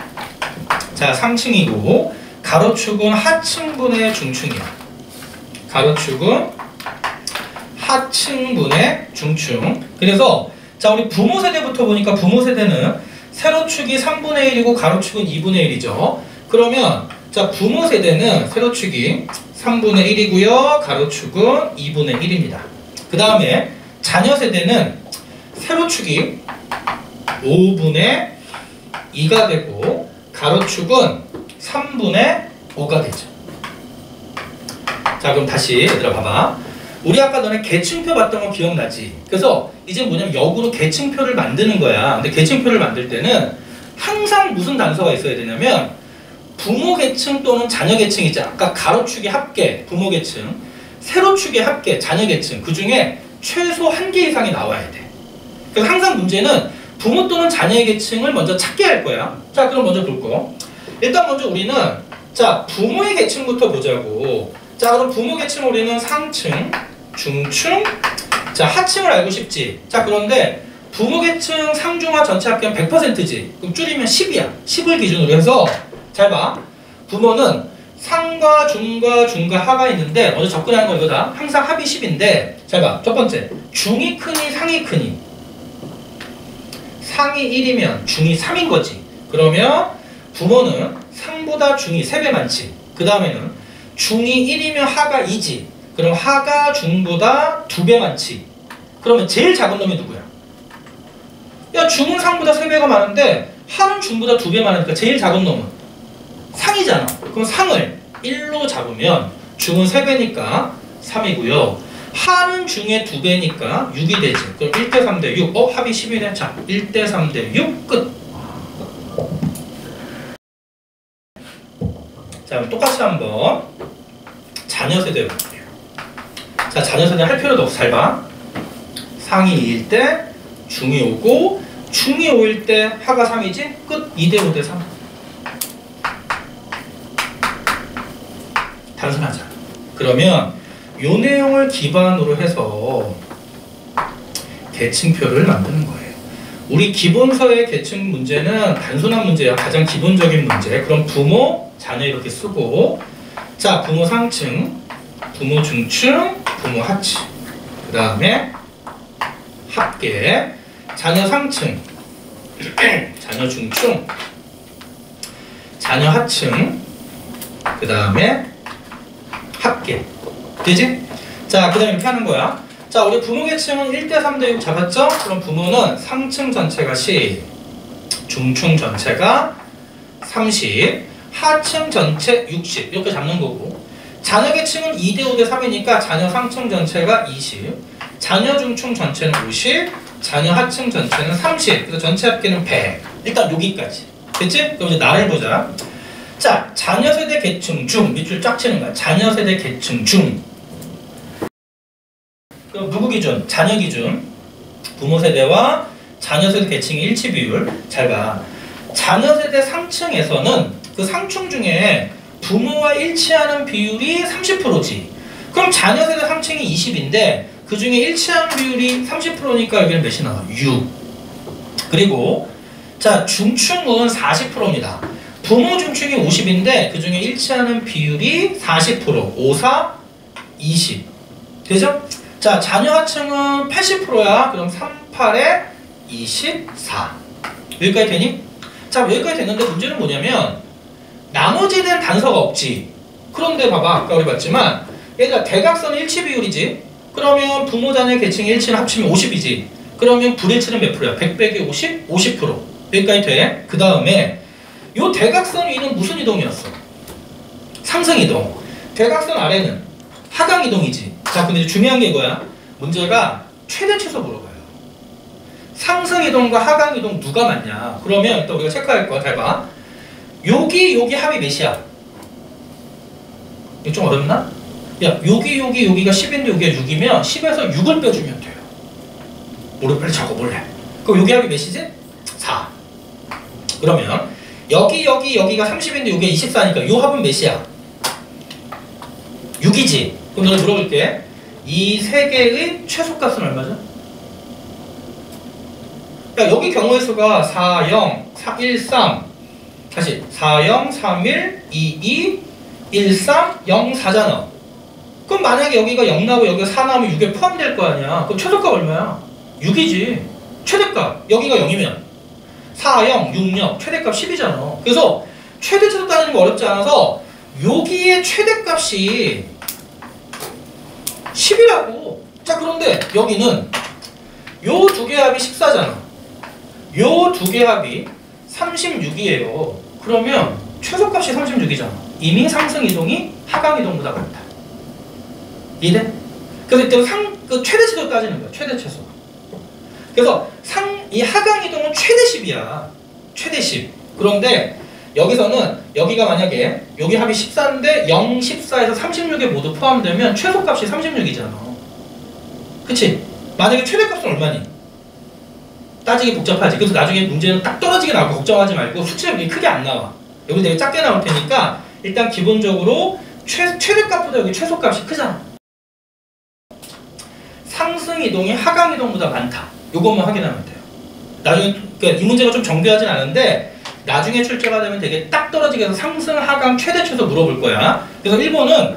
자, 상층이고 가로축은 하층분의 중층이야. 가로축은 하층분의 중층. 그래서 자, 우리 부모 세대부터 보니까 부모 세대는 세로축이 3분의 1이고 가로축은 2분의 1이죠. 그러면 자, 부모 세대는 세로축이 3분의 1이고요. 가로축은 2분의 1입니다. 그 다음에 자녀 세대는 세로축이 5분의 2가 되고 가로축은 3분의 5가 되죠. 자, 그럼 다시 얘들아 봐봐. 우리 아까 전에 계층표 봤던 거 기억나지? 그래서 이제 뭐냐면 역으로 계층표를 만드는 거야. 근데 계층표를 만들 때는 항상 무슨 단서가 있어야 되냐면 부모 계층 또는 자녀 계층이지. 아까 가로축의 합계, 부모 계층, 세로축의 합계, 자녀 계층. 그 중에 최소 1개 이상이 나와야 돼. 그래서 항상 문제는 부모 또는 자녀의 계층을 먼저 찾게 할 거야. 자, 그럼 먼저 볼 거. 일단 먼저 우리는 자, 부모의 계층부터 보자고. 자, 그럼 부모 계층 우리는 상층, 중층, 자, 하층을 알고 싶지. 자, 그런데 부모 계층 상중하 전체 합계는 100%지. 그럼 줄이면 10이야. 10을 기준으로 해서 잘 봐. 부모는 상과 중과 중과 하가 있는데 먼저 접근하는 거 이거다. 항상 합이 10인데 잘 봐. 첫 번째. 중이 크니 상이 크니. 상이 1이면 중이 3인 거지. 그러면 부모는 상보다 중이 3배 많지. 그 다음에는 중이 1이면 하가 2지. 그럼 하가 중보다 2배 많지. 그러면 제일 작은 놈이 누구야? 야, 중은 상보다 3배가 많은데 하는 중보다 2배 많으니까 제일 작은 놈은 상이잖아. 그럼 상을 1로 잡으면 중은 3배니까 3이고요. 하는 중에 2배니까 6이 되지. 그럼 1대 3대 6. 합이 10이네. 자, 1대 3대 6 끝. 자, 그럼 똑같이 한번 자녀 세대 볼게요. 자, 자녀 세대 할 필요도 없어. 잘 봐. 상이 2일 때 중이 5고 중이 5일 때 하가 3이지? 끝. 2대 5대 3. 단순하자. 그러면 요 내용을 기반으로 해서 계층표를 만드는 거예요. 우리 기본서의 계층 문제는 단순한 문제야. 가장 기본적인 문제. 그럼 부모, 자녀 이렇게 쓰고, 자, 부모 상층, 부모 중층, 부모 하층. 그 다음에 합계, 자녀 상층, 자녀 중층, 자녀 하층, 그 다음에 합계. 되지? 자, 그 다음에 이렇게 하는 거야. 자, 우리 부모 계층은 1대 3대 6 잡았죠? 그럼 부모는 상층 전체가 10, 중층 전체가 30, 하층 전체 60 이렇게 잡는 거고, 자녀 계층은 2대 5대 3이니까 자녀 상층 전체가 20, 자녀 중층 전체는 50, 자녀 하층 전체는 30. 그래서 전체 합계는 100. 일단 여기까지. 됐지? 그럼 이제 나를 보자. 자, 자녀 세대 계층 중. 밑줄 쫙 치는 거야. 자녀 세대 계층 중. 그럼 누구 기준? 자녀 기준. 부모 세대와 자녀 세대 계층의 일치 비율. 잘 봐. 자녀 세대 상층에서는 그 상층 중에 부모와 일치하는 비율이 30%지. 그럼 자녀 세대 상층이 20인데 그 중에 일치하는 비율이 30%니까 여기는 몇이 나와? 6. 그리고 자, 중층은 40%입니다. 부모 중층이 50인데 그 중에 일치하는 비율이 40%. 5, 4, 20. 되죠? 자, 자녀 하층은 80%야. 그럼 38에 24. 여기까지 되니? 자, 여기까지 됐는데 문제는 뭐냐면 나머지는 단서가 없지. 그런데 봐봐. 아까 우리 봤지만 얘들아 대각선 일치 비율이지. 그러면 부모 자녀 계층의 일치는 합치면 50이지. 그러면 불일치는 몇 프로야? 100 빼기 50? 50%. 여기까지 돼. 그 다음에 요 대각선 위는 무슨 이동이었어? 상승 이동. 대각선 아래는 하강 이동이지. 자, 근데 중요한 게 이거야. 문제가 최대 최소 물어봐요. 상승 이동과 하강 이동 누가 맞냐? 그러면 일단 우리가 체크할 거야. 잘 봐. 여기 합이 몇이야? 이거 좀 어렵나? 야, 여기가 10인데 여기가 6이면 10에서 6을 빼주면 돼요. 우리 빨리 적어볼래. 그럼 여기 합이 몇이지? 4. 그러면 여기가 30인데 여기가 24니까 요 합은 몇이야? 6이지. 그럼 너를 물어볼게. 이 세 개의 최소값은 얼마죠? 야, 여기 경우의 수가 4, 0, 4, 1, 3. 다시 4, 0, 3, 1, 2, 2, 1, 3, 0, 4잖아. 그럼 만약에 여기가 0 나오고 여기가 4 나오면 6에 포함될 거 아니야. 그럼 최소값 얼마야? 6이지. 최대값. 여기가 0이면 4, 0, 6, 0. 최대값 10이잖아. 그래서 최대 최소 따지는 거 어렵지 않아서 여기에 최대값이 10이라고. 자, 그런데 여기는 요 두 개 합이 14잖아. 요 두 개 합이 36이에요. 그러면 최소값이 36이잖아. 이미 상승 이동이 하강 이동보다 많다. 이해? 그래서 이때 그 최대 최소 따지는 거야. 최대 최소. 그래서 이 하강 이동은 최대 10이야. 최대 10. 그런데 여기서는 여기가 만약에 여기 합이 14인데 0, 14에서 36에 모두 포함되면 최소값이 36이잖아. 그치? 만약에 최대값은 얼마니? 따지기 복잡하지. 그래서 나중에 문제는 딱 떨어지게 나오고 걱정하지 말고 수치가 크게 안 나와. 여기 되게 작게 나올 테니까 일단 기본적으로 최대값보다 여기 최소값이 크잖아. 상승 이동이 하강 이동보다 많다. 요것만 확인하면 돼요. 나중에 그러니까 이 문제가 좀 정교하진 않은데 나중에 출제가 되면 되게 딱 떨어지게 해서 상승, 하강, 최대 최소 물어볼 거야. 그래서 1번은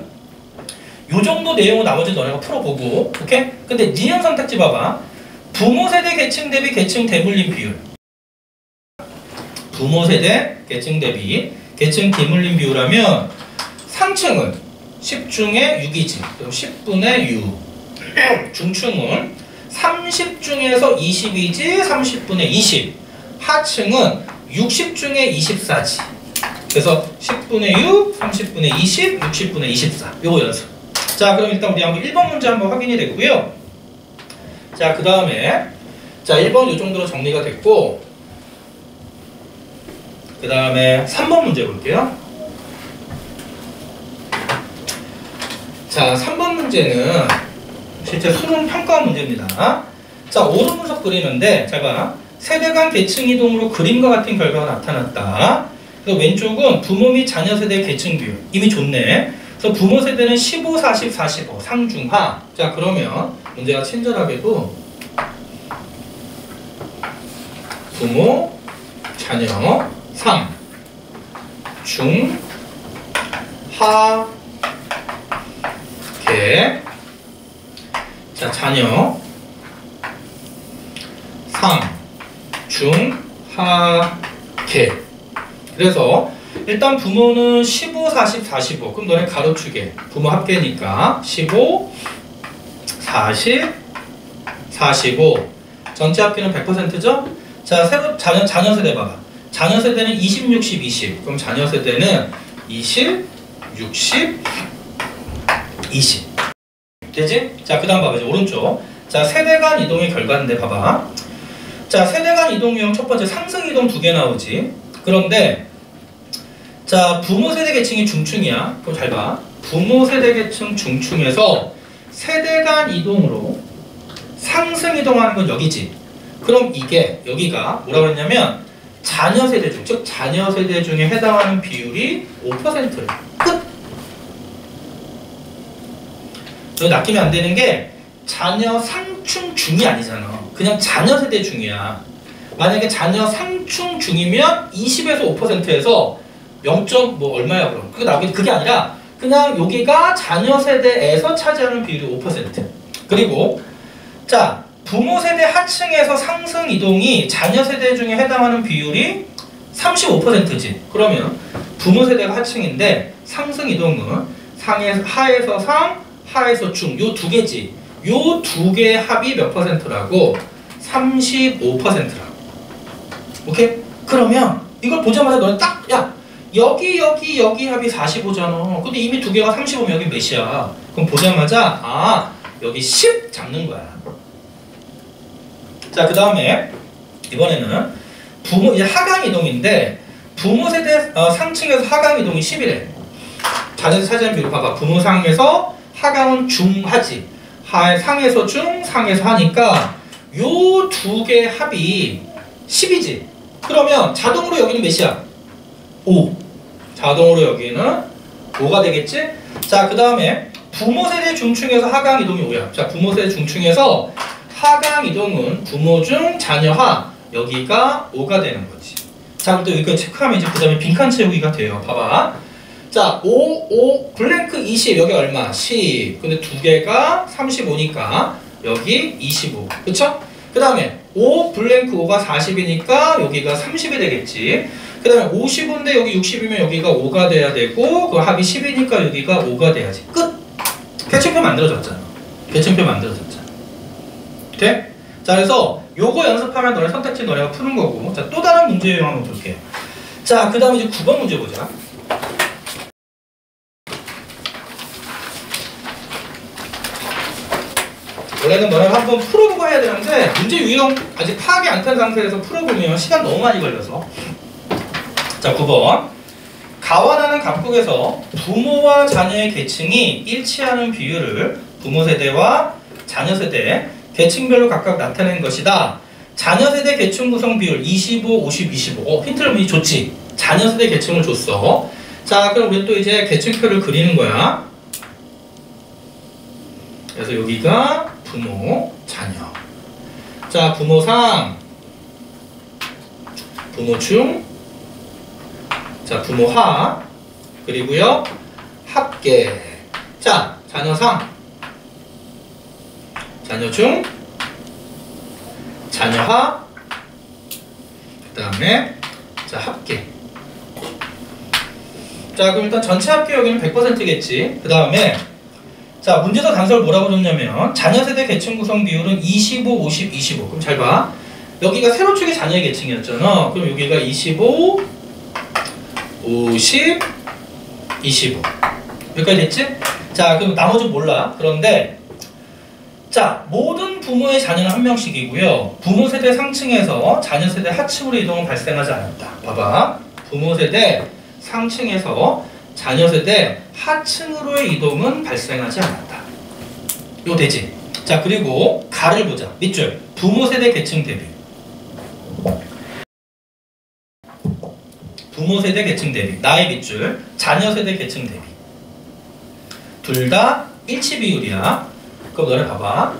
요 정도 내용을 나머지 너네가 풀어보고, 오케이? 근데 니은 선택지 봐봐. 부모 세대 계층 대비 계층 대물림 비율. 부모 세대 계층 대비 계층 기울림 비율하면 상층은 10 중에 6이지. 그럼 10분의 6. 중층은 30 중에서 20이지. 30분의 20. 하층은 60 중에 24지. 그래서 10분의 6, 30분의 20, 60분의 24. 요거 연습. 자, 그럼 일단 우리 한번 1번 문제 한번 확인이 됐고요. 자, 그 다음에 자, 1번 요 정도로 정리가 됐고, 그 다음에 3번 문제 볼게요. 자, 3번 문제는 실제 수능 평가 문제입니다. 자, 오름 분석 그리는데, 잘 봐. 세대 간 계층 이동으로 그림과 같은 결과가 나타났다. 그래서 왼쪽은 부모 및 자녀 세대 계층 비율. 이미 좋네. 그래서 부모 세대는 15, 40, 45 상중하. 자, 그러면 문제가 친절하게도 부모, 자녀, 상, 중, 하, 계. 자, 자녀, 상, 중, 하, 계. 그래서 일단 부모는 15, 40, 45. 그럼 너네 가로축에 부모 합계니까 15, 40, 45. 전체 합계는 100%죠? 자, 새로 자녀 세대 봐봐. 자녀 세대는 20, 60, 20. 그럼 자녀 세대는 20, 60, 20. 되지? 자, 그 다음 봐봐. 이제 오른쪽. 자, 세대 간 이동의 결과인데 봐봐. 자, 세대 간 이동 유형 첫 번째 상승 이동 2개 나오지. 그런데 자, 부모 세대 계층이 중층이야. 그럼 잘 봐. 부모 세대 계층 중층에서 세대 간 이동으로 상승 이동하는 건 여기지. 그럼 이게 여기가 뭐라고 했냐면 자녀 세대 중, 즉 자녀 세대 중에 해당하는 비율이 5%래. 끝. 여기 낚이면 안 되는 게 자녀 상충 중이 아니잖아. 그냥 자녀 세대 중이야. 만약에 자녀 상충 중이면 20에서 5%에서 0. 뭐 얼마야 그럼? 그게 아니라 그냥 여기가 자녀 세대에서 차지하는 비율이 5%. 그리고 자, 부모 세대 하층에서 상승 이동이 자녀 세대 중에 해당하는 비율이 35%지. 그러면 부모 세대가 하층인데 상승 이동은 하에서 상, 하에서 중, 요 두 개지. 요 두 개의 합이 몇 %라고? 35%라고. 오케이? 그러면 이걸 보자마자 너는 딱, 야, 여기 합이 45잖아. 근데 이미 두 개가 35면 여기 몇이야? 그럼 보자마자, 아, 여기 10 잡는 거야. 자, 그 다음에 이번에는 부모, 이제 하강 이동인데 부모 세대 상층에서 하강 이동이 10이래. 자녀 차지하는 비율 봐봐. 부모 상에서 하강은 중하지. 상에서 중, 상에서 하니까 요 두 개 합이 10이지. 그러면 자동으로 여기는 몇이야? 5. 자동으로 여기는 5가 되겠지? 자, 그 다음에 부모 세대 중층에서 하강 이동이 5야. 자, 부모 세대 중층에서 하강 이동은 부모 중, 자녀 하. 여기가 5가 되는 거지. 자, 그럼 또 여기까지 체크하면 이제 그 다음에 빈칸 채우기가 돼요. 봐봐. 자, 5, 블랭크 20. 여기 얼마? 10. 근데 두 개가 35니까 여기 25. 그쵸? 그 다음에 5, 블랭크 5가 40이니까 여기가 30이 되겠지. 그 다음에 55인데 여기 60이면 여기가 5가 돼야 되고 그 합이 10이니까 여기가 5가 돼야지. 끝! 계층표 만들어졌잖아. 계층표 만들어졌잖아. 돼? 자, 그래서 요거 연습하면 너네 선택지 너네가 푸는 거고. 자, 또 다른 문제 유형 한번 볼게요. 자, 그 다음에 이제 9번 문제 보자. 원래는 너네가 한번 풀어보고 해야 되는데 문제 유형 아직 파악이 안 된 상태에서 풀어보면 시간 너무 많이 걸려서. 자, 9번. 가와나는 각국에서 부모와 자녀의 계층이 일치하는 비율을 부모 세대와 자녀 세대 계층별로 각각 나타낸 것이다. 자녀 세대 계층 구성 비율 25, 50, 25. 힌트를 미리 줬지. 자녀 세대 계층을 줬어. 자, 그럼 우리 또 이제 계층표를 그리는 거야. 그래서 여기가 부모, 자녀. 자, 부모 상, 부모 중, 자, 부모 하, 그리고요 합계. 자, 자녀 상, 자녀 중, 자녀 하, 그 다음에 자, 합계. 자, 그럼 일단 전체 합계 여기는 100%겠지. 그 다음에 자, 문제서 단서를 뭐라고 줬냐면 자녀 세대 계층 구성 비율은 25, 50, 25. 그럼 잘 봐. 여기가 세로축의 자녀의 계층이었잖아. 그럼 여기가 25, 50, 25. 여기까지 됐지? 자, 그럼 나머지는 몰라. 그런데 자, 모든 부모의 자녀는 한 명씩이고요. 부모 세대 상층에서 자녀 세대 하층으로 이동은 발생하지 않았다. 봐봐. 부모 세대 상층에서 자녀 세대 하층으로의 이동은 발생하지 않았다. 이거 되지? 자, 그리고 가를 보자. 밑줄. 부모 세대 계층 대비. 부모 세대 계층 대비. 나의 밑줄. 자녀 세대 계층 대비. 둘 다 일치 비율이야. 그럼 너네 봐봐.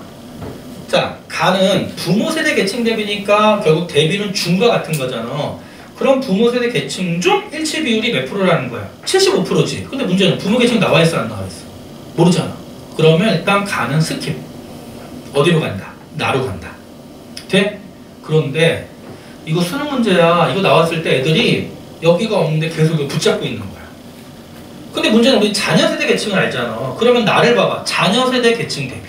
자, 가는 부모 세대 계층 대비니까 결국 대비는 중과 같은 거잖아. 그럼 부모 세대 계층 중 일치 비율이 몇 프로라는 거야? 75%지. 근데 문제는 부모 계층 나와 있어 안 나와 있어? 모르잖아. 그러면 일단 가는 스킵. 어디로 간다? 나로 간다. 돼? 그런데 이거 수능 문제야. 이거 나왔을 때 애들이 여기가 없는데 계속 이거 붙잡고 있는 거야. 근데 문제는 우리 자녀 세대 계층을 알잖아. 그러면 나를 봐봐. 자녀 세대 계층 대비.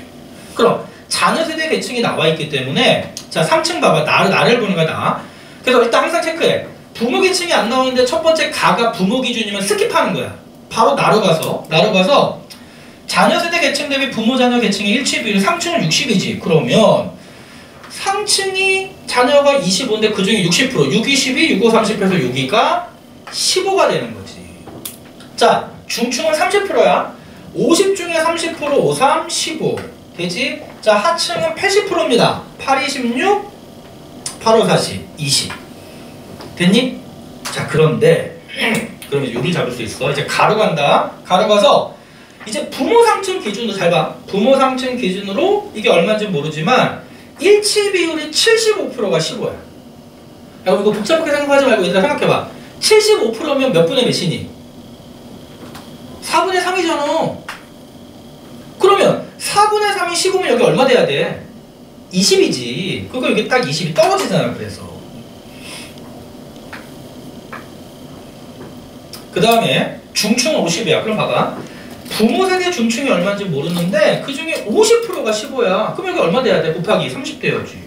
그럼 자녀 세대 계층이 나와 있기 때문에 자, 상층 봐봐. 나를 보는 거다. 그래서 일단 항상 체크해. 부모 계층이 안 나오는데 첫 번째 가가 부모 기준이면 스킵하는 거야. 바로 나로 가서 자녀 세대 계층 대비 부모 자녀 계층의 일치 비율 상층은 60이지. 그러면 상층이 자녀가 25인데 그 중에 60%, 6, 22, 6, 5, 30해서 여기가 15가 되는 거지. 자, 중층은 30%야. 50 중에 30%, 5, 3, 15. 되지? 자, 하층은 80%입니다. 8, 26, 8, 5, 40, 20. 됐니? 자, 그런데 그럼 이제 요를 잡을 수 있어. 이제 가로 간다. 가로 가서 이제 부모 상층 기준으로 잘 봐. 부모 상층 기준으로 이게 얼마인지 모르지만 일치 비율이 75%가 15야. 야, 이거 복잡하게 생각하지 말고 얘들아 생각해봐. 75%면 몇 분의 몇이니? 4분의 3이잖아. 그러면 4분의 3이 15면 여기 얼마 돼야 돼? 20이지. 그거 여기 딱 20이 떨어지잖아. 그래서 그 다음에 중층은 50이야. 그럼 봐봐. 부모 세대 중층이 얼마인지 모르는데 그 중에 50%가 15야. 그럼 여기 얼마 돼야 돼? 곱하기 30 돼야지.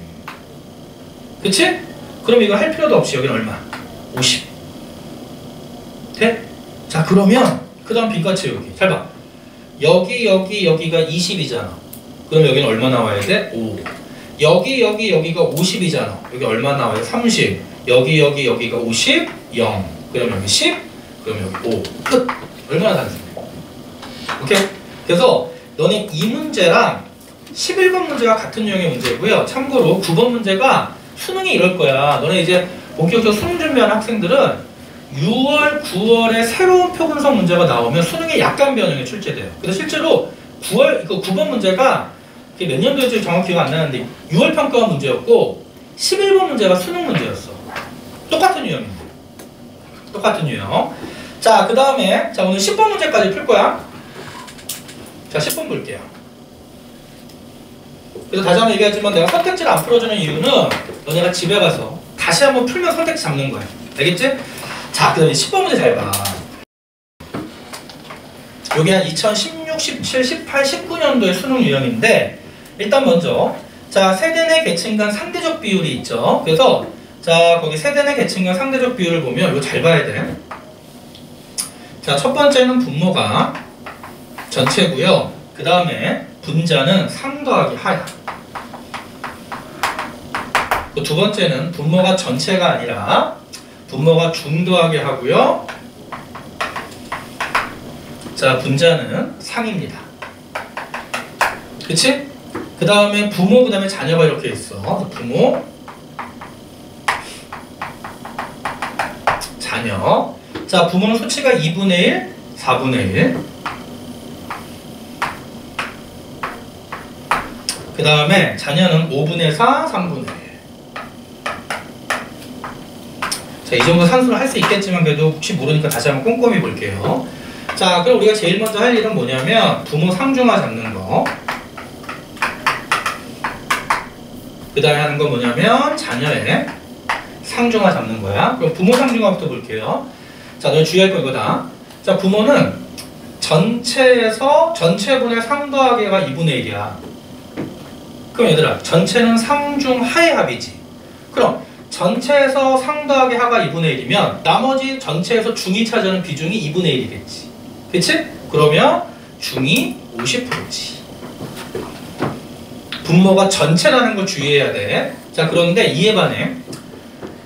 그치? 그럼 이거 할 필요도 없이 여기는 얼마? 50. 돼? 자, 그러면 그 다음 빈칸 채우기. 잘 봐. 여기가 20이잖아. 그럼 여기는 얼마 나와야 돼? 5. 여기가 50이잖아. 여기 얼마 나와야 돼? 30. 여기가 50, 0. 그럼 여기 10, 그럼 여기 5. 끝. 얼마나 단순해. 오케이? 그래서 너네 이 문제랑 11번 문제가 같은 유형의 문제고요. 참고로 9번 문제가 수능이 이럴 거야. 너네 이제 본격적으로 수능 준비하는 학생들은 6월, 9월에 새로운 표분석 문제가 나오면 수능에 약간 변형이 출제돼요. 그래서 실제로 9번 문제가 몇 년도인지 정확히 기억 안 나는데 6월 평가 문제였고 11번 문제가 수능 문제였어. 똑같은 유형인데. 똑같은 유형. 자, 그 다음에 자, 오늘 10번 문제까지 풀 거야. 자, 10번 볼게요. 그래서 다시 한번 얘기하지만 내가 선택지를 안 풀어주는 이유는 너네가 집에 가서 다시 한번 풀면 선택지 잡는 거야. 알겠지? 자, 그 다음에 10번 문제 잘 봐. 여기 한 2016, 17, 18, 19년도의 수능 유형인데 일단 먼저 자, 세대 내 계층 간 상대적 비율이 있죠. 그래서 자, 거기 세대 내 계층 간 상대적 비율을 보면 이거 잘 봐야 돼. 자, 첫 번째는 분모가 전체고요. 그 다음에 분자는 3 더하기 하야. 두 번째는 분모가 전체가 아니라 분모가 중 더하기 하고요. 자, 분자는 상입니다. 그치? 그 다음에 부모, 그 다음에 자녀가 이렇게 있어. 부모, 자녀. 자, 부모는 수치가 2분의 1, 4분의 1. 그 다음에 자녀는 5분의 4, 3분의 1. 자, 이 정도 산수를 할 수 있겠지만 그래도 혹시 모르니까 다시 한번 꼼꼼히 볼게요. 자, 그럼 우리가 제일 먼저 할 일은 뭐냐면 부모 상중하 잡는 거. 그 다음에 하는 건 뭐냐면 자녀의 상중하 잡는 거야. 그럼 부모 상중하부터 볼게요. 자, 너 주의할 거 이거다. 자, 부모는 전체분의 상 더하기 하가 2분의 1이야. 그럼 얘들아, 전체는 상중 하의 합이지. 그럼 전체에서 상 더하기 하가 2분의 1이면 나머지 전체에서 중이 차지하는 비중이 2분의 1이겠지. 그치? 그러면 중이 50%지. 분모가 전체라는 걸 주의해야 돼. 자, 그런데 이에 반해.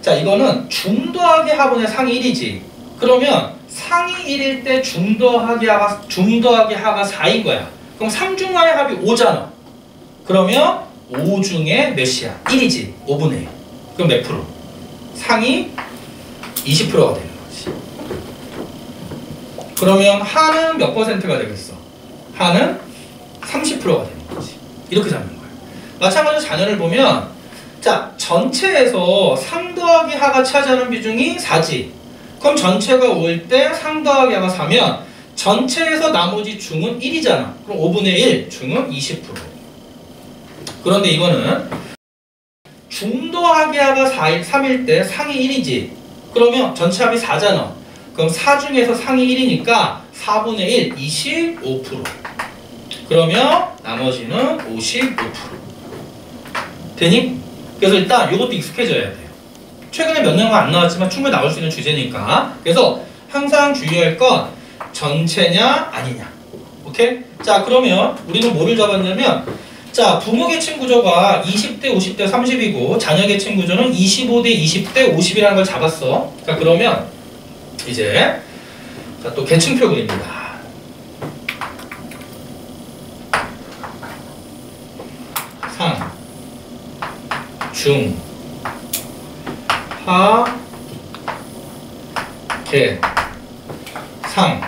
자, 이거는 중 더하기 하분의 상이 1이지. 그러면 상이 1일 때 중 더하기 하가 4인 거야. 그럼 상중하의 합이 5잖아. 그러면 5 중에 몇이야? 1이지. 5분의 1. 그럼 몇 프로? 상이 20%가 되는 거지. 그러면 하는 몇 퍼센트가 되겠어? 하는 30%가 되는 거지. 이렇게 잡는 거야. 마찬가지로 자녀를 보면 자, 전체에서 상 더하기 하가 차지하는 비중이 4지. 그럼 전체가 5일 때 상 더하기 하가 4면 전체에서 나머지 중은 1이잖아. 그럼 5분의 1, 중은 20%. 그런데 이거는 중 더하기 하가 3일 때 상이 1이지. 그러면 전체 합이 4잖아. 그럼 4 중에서 상이 1이니까 4분의 1, 25%. 그러면 나머지는 55%. 되니? 그래서 일단 이것도 익숙해져야 돼요. 최근에 몇 년간 안 나왔지만 충분히 나올 수 있는 주제니까. 그래서 항상 주의할 건 전체냐 아니냐. 오케이? 자, 그러면 우리는 뭐를 잡았냐면 자, 부모 계층 구조가 20대 50대 30이고 자녀 계층 구조는 25대 20대 50이라는 걸 잡았어. 자, 그러면 이제 자, 또 계층표 그립니다. 상, 중, 하, 계, 상,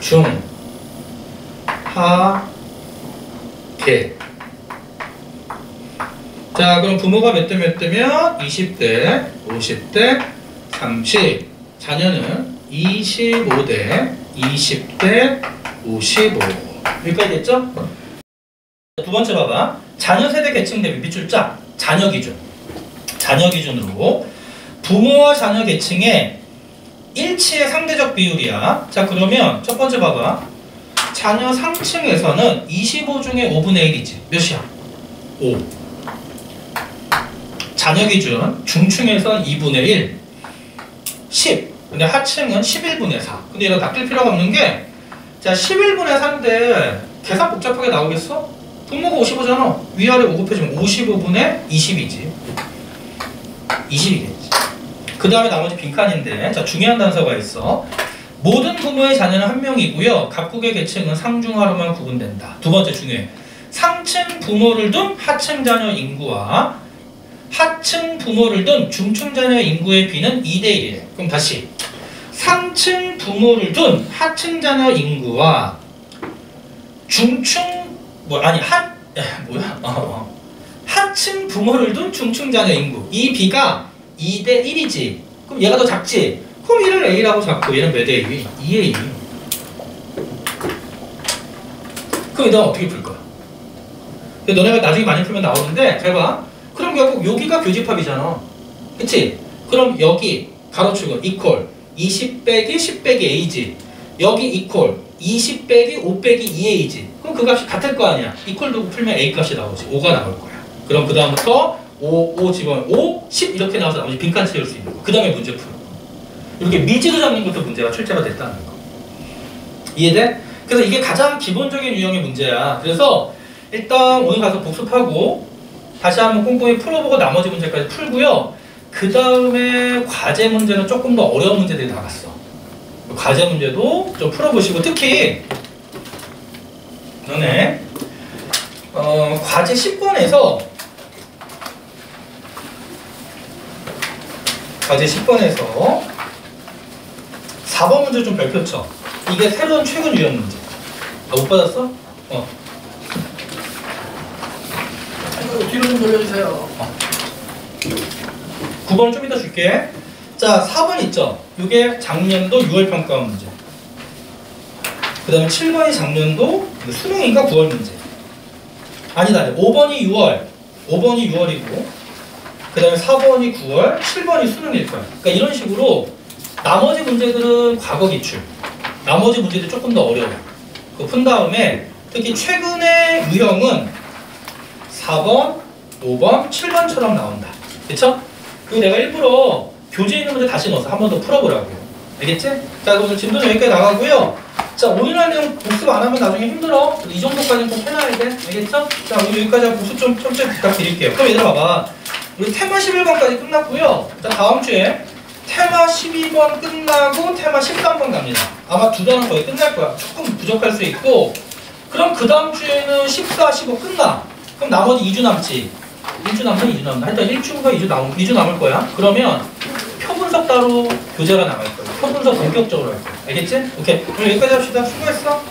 중, 하, 계. 자, 그럼 부모가 몇 대 몇 대면 20대, 50대, 30. 자녀는 25대, 20대, 55. 여기까지 됐죠? 두 번째 봐봐. 자녀 세대 계층 대비 밑줄 짜. 자녀 기준. 자녀 기준으로 부모와 자녀 계층의 일치의 상대적 비율이야. 자, 그러면 첫 번째 봐봐. 자녀 상층에서는 25 중에 5분의 1이지. 몇이야? 5. 자녀 기준 중층에서는 2분의 1, 10. 근데 하층은 11분의 4. 근데 이거 낚일 필요가 없는 게 자, 11분의 4인데 계산 복잡하게 나오겠어? 분모가 55잖아. 위아래 5 곱해주면 55분의 20이지. 20이겠지. 그 다음에 나머지 빈칸인데 자, 중요한 단서가 있어. 모든 부모의 자녀는 한 명이고요. 각국의 계층은 상중하로만 구분된다. 두 번째 중요해. 상층 부모를 둔 하층 자녀 인구와 하층 부모를 둔 중층 자녀 인구의 비는 2대 1이래. 그럼 다시 상층 부모를 둔 하층 자녀 인구와 중층 하층 부모를 둔 중층 자녀 인구 이 비가 2대 1이지. 그럼 얘가 더 작지? 그럼 얘를 A라고 잡고 얘는 몇 대 2? 2의 2. 그럼 너 어떻게 풀 거야? 너네가 나중에 많이 풀면 나오는데 잘 봐. 그럼 결국 여기가 교집합이잖아. 그치? 그럼 여기 가로축은 이퀄 20 빼기 10 빼기 A지. 여기 이퀄 20 빼기 5 빼기 2A지. 그럼 그 값이 같을 거 아니야. 이퀄 두고 풀면 A 값이 나오지. 5가 나올 거야. 그럼 그 다음부터 5 집어넣으면 5, 10 이렇게 나와서 나머지 빈칸 채울 수 있는 거. 그 다음에 문제 풀어. 이렇게 미지도 잡는 것도 문제가 출제가 됐다는 거. 이해돼? 그래서 이게 가장 기본적인 유형의 문제야. 그래서 일단 오늘 가서 복습하고 다시 한번 꼼꼼히 풀어보고 나머지 문제까지 풀고요. 그 다음에 과제 문제는 조금 더 어려운 문제들이 나갔어. 과제 문제도 좀 풀어보시고 특히 너네 과제 10번에서 과제 10번에서 4번 문제 좀 별 펼쳐. 이게 새로운 최근 유형 문제. 아, 못 받았어? 뒤로 좀 돌려주세요. 9번 좀 이따 줄게. 자, 4번 있죠? 이게 작년도 6월 평가원 문제. 그 다음에 7번이 작년도 수능인가 9월 문제. 아니다. 5번이 6월. 5번이 6월이고 그 다음에 4번이 9월, 7번이 수능일 거야. 그러니까 이런 식으로 나머지 문제들은 과거 기출. 나머지 문제들 조금 더 어려워. 그거 푼 다음에 특히 최근의 유형은 4번, 5번, 7번처럼 나온다. 그쵸? 그리고 내가 일부러 교재에 있는 문제 다시 넣어서 한 번 더 풀어보라고. 알겠지? 자, 오늘 진도는 여기까지 나가고요. 자, 오늘 할 내용 복습 안 하면 나중에 힘들어. 이 정도까지는 꼭 해놔야 돼. 알겠죠? 자, 오늘 여기까지 하고 복습 좀 부탁드릴게요. 그럼 얘들아 봐봐. 우리 테마 11번까지 끝났고요. 자, 다음 주에 테마 12번 끝나고 테마 13번 갑니다. 아마 두 단은 거의 끝날 거야. 조금 부족할 수 있고. 그럼 그 다음 주에는 14, 15 끝나. 그럼 나머지 2주 남지. 1주 남나 2주 남나. 하여튼 1주가 2주 남을 거야. 그러면 표분석 따로 교재가 나갈 거야. 표분석 본격적으로 할 거야. 알겠지? 오케이. 그럼 여기까지 합시다. 수고했어.